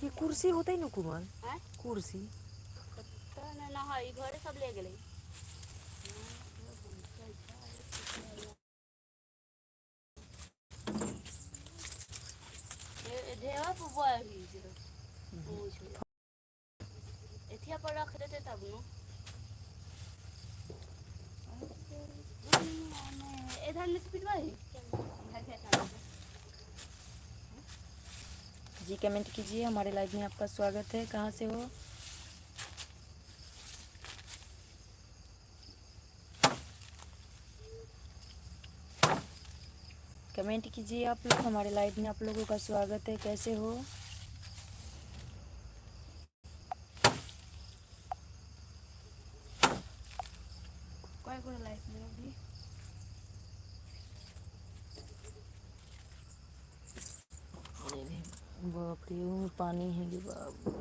ये कुर्सी होता ही न कुमन कुर्सी घरे सब ले गए एथिया पर रख देते तब न इधर में स्पीड जी कमेंट कीजिए। हमारे लाइव में आपका स्वागत है। कहाँ से हो? कमेंट कीजिए आप लोग। हमारे लाइव में आप लोगों का स्वागत है। कैसे हो? लाइफ में भी बाप रे में पानी है गे बाबू।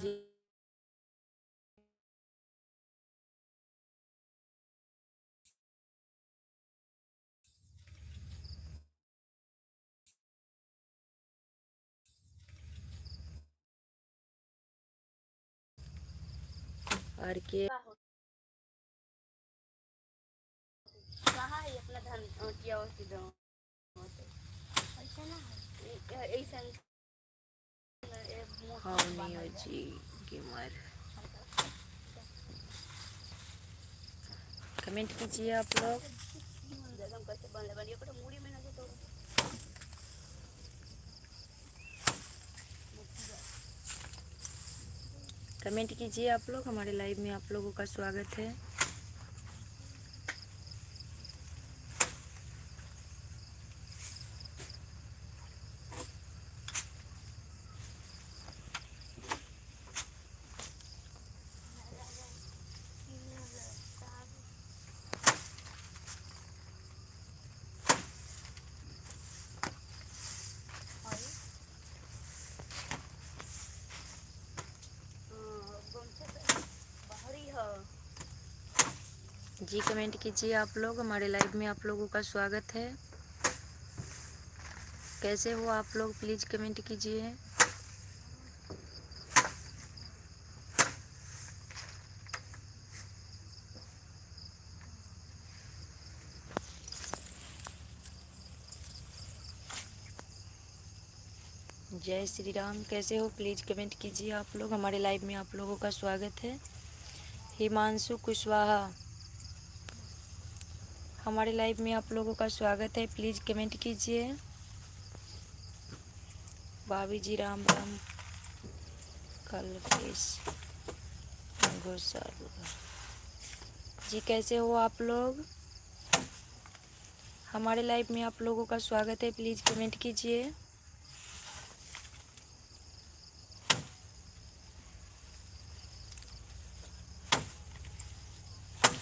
जी और के कहाँ है अपना धन किया ऐसा ना ऐसा हाँ नहीं हो जी के मार। कमेंट कीजिए आप लोग। कमेंट कीजिए आप लोग। हमारे लाइव में आप लोगों का स्वागत है। जी कमेंट कीजिए आप लोग। हमारे लाइव में आप लोगों का स्वागत है। कैसे हो आप लोग? प्लीज़ कमेंट कीजिए। जय श्री राम। कैसे हो? प्लीज़ कमेंट कीजिए आप लोग। हमारे लाइव में आप लोगों का स्वागत है। हिमांशु कुशवाहा, हमारे लाइव में आप लोगों का स्वागत है। प्लीज़ कमेंट कीजिए। भाभी जी राम राम। कल्पेश घोषाल जी, कैसे हो आप लोग? हमारे लाइव में आप लोगों का स्वागत है। प्लीज़ कमेंट कीजिए।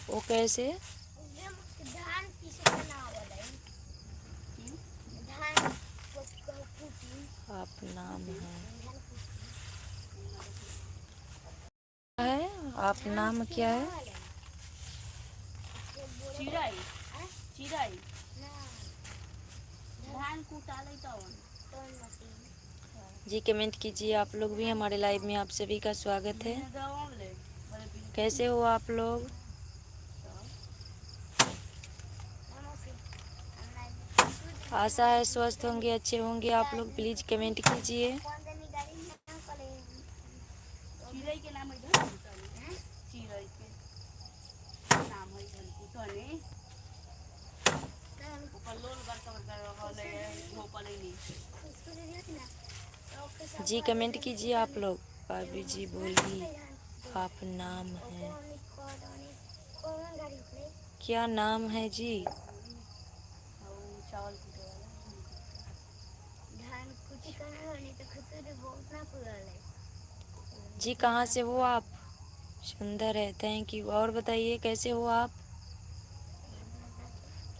वो कैसे आप नाम है आप नाम क्या है? चिराई चिराई धान कुटाले तो जी कमेंट कीजिए आप लोग भी। हमारे लाइव में आप सभी का स्वागत है। कैसे हो आप लोग? आशा है स्वस्थ होंगे, अच्छे होंगे आप लोग। प्लीज़ कमेंट कीजिए। चिड़ै के नाम है धन तने चिड़ै के नाम है धन तने ऊपर लोल बड़का बड़का रहल है झोपल है नीचे। जी कमेंट कीजिए आप लोग। भाभी जी बोली आप नाम है, क्या नाम है जी? चावल कूटे वाला धान कुटी करना होनी तो खुद बहुत ना पुरल है। जी कहाँ से हो आप? सुंदर है, थैंक यू। और बताइए कैसे हो आप?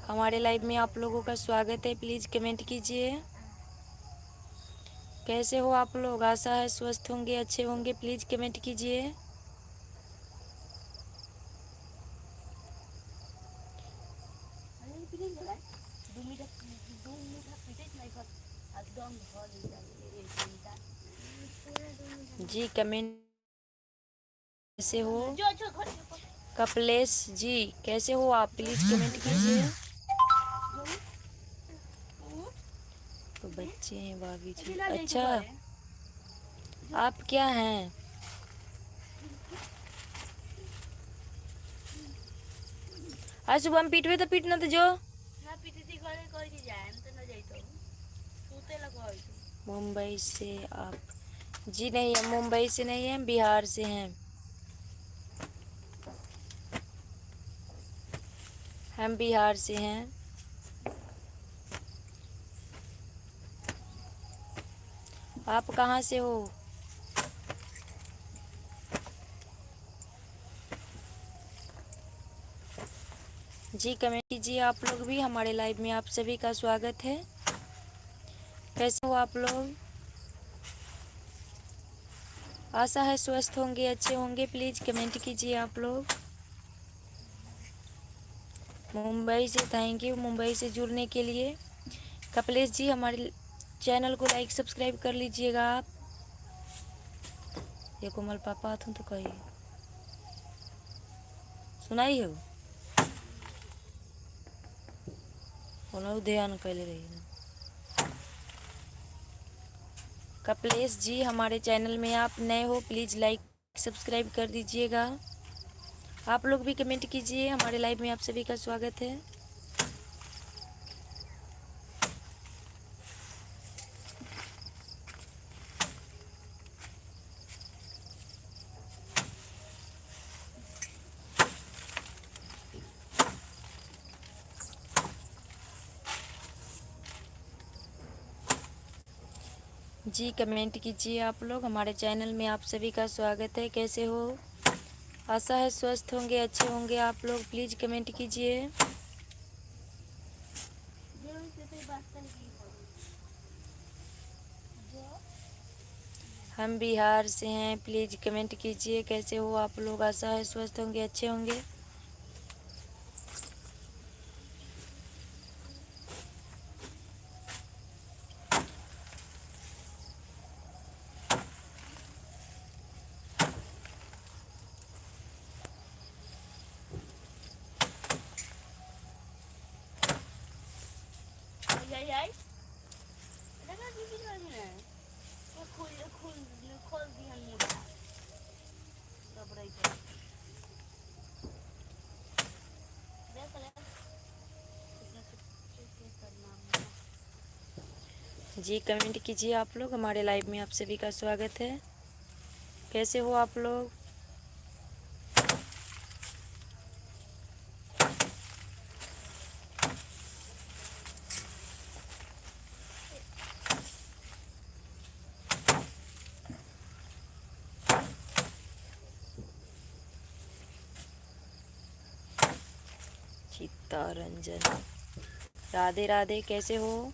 हमारे लाइव में आप लोगों का स्वागत है। प्लीज़ कमेंट कीजिए। कैसे हो आप लोग? आशा है स्वस्थ होंगे, अच्छे होंगे। प्लीज़ कमेंट कीजिए। जी कमेंट कैसे हो? कपिलेश जी कैसे हो आप? प्लीज़ कमेंट कीजिए। तो बच्चे हैं भाभी जी। अच्छा आप क्या हैं? आज सुबह हम पीटवे तो पीटना तो जो ना पीटी थी घरे कर के जाए हम तो न जाइतो सूते लगा मुंबई से आप? जी नहीं, हम मुंबई से नहीं हैं, हम बिहार से हैं। हम बिहार से हैं। आप कहाँ से हो? जी कमेंट कीजिए आप लोग भी। हमारे लाइव में आप सभी का स्वागत है। कैसे हो आप लोग? आशा है स्वस्थ होंगे, अच्छे होंगे। प्लीज़ कमेंट कीजिए आप लोग। मुंबई से थैंक यू, मुंबई से जुड़ने के लिए। कपिलेश जी हमारे चैनल को लाइक सब्सक्राइब कर लीजिएगा आप। ये कोमल पापा आथुन तो कहिए सुनाई हो उन्होंने ध्यान कैले रही ना। कपिलेश जी हमारे चैनल में आप नए हो, प्लीज़ लाइक सब्सक्राइब कर दीजिएगा। आप लोग भी कमेंट कीजिए। हमारे लाइव में आप सभी का स्वागत है। जी कमेंट कीजिए आप लोग। हमारे चैनल में आप सभी का स्वागत है। कैसे हो? आशा है स्वस्थ होंगे, अच्छे होंगे आप लोग। प्लीज़ कमेंट कीजिए। हम बिहार से हैं। प्लीज़ कमेंट कीजिए। कैसे हो आप लोग? आशा है स्वस्थ होंगे, अच्छे होंगे। खोल दिहन मुड़ा तब रही देख ले जी कमेंट कीजिए आप लोग। हमारे लाइव में आप सभी का स्वागत है। कैसे हो आप लोग? चित्ता रंजन राधे राधे। कैसे हो?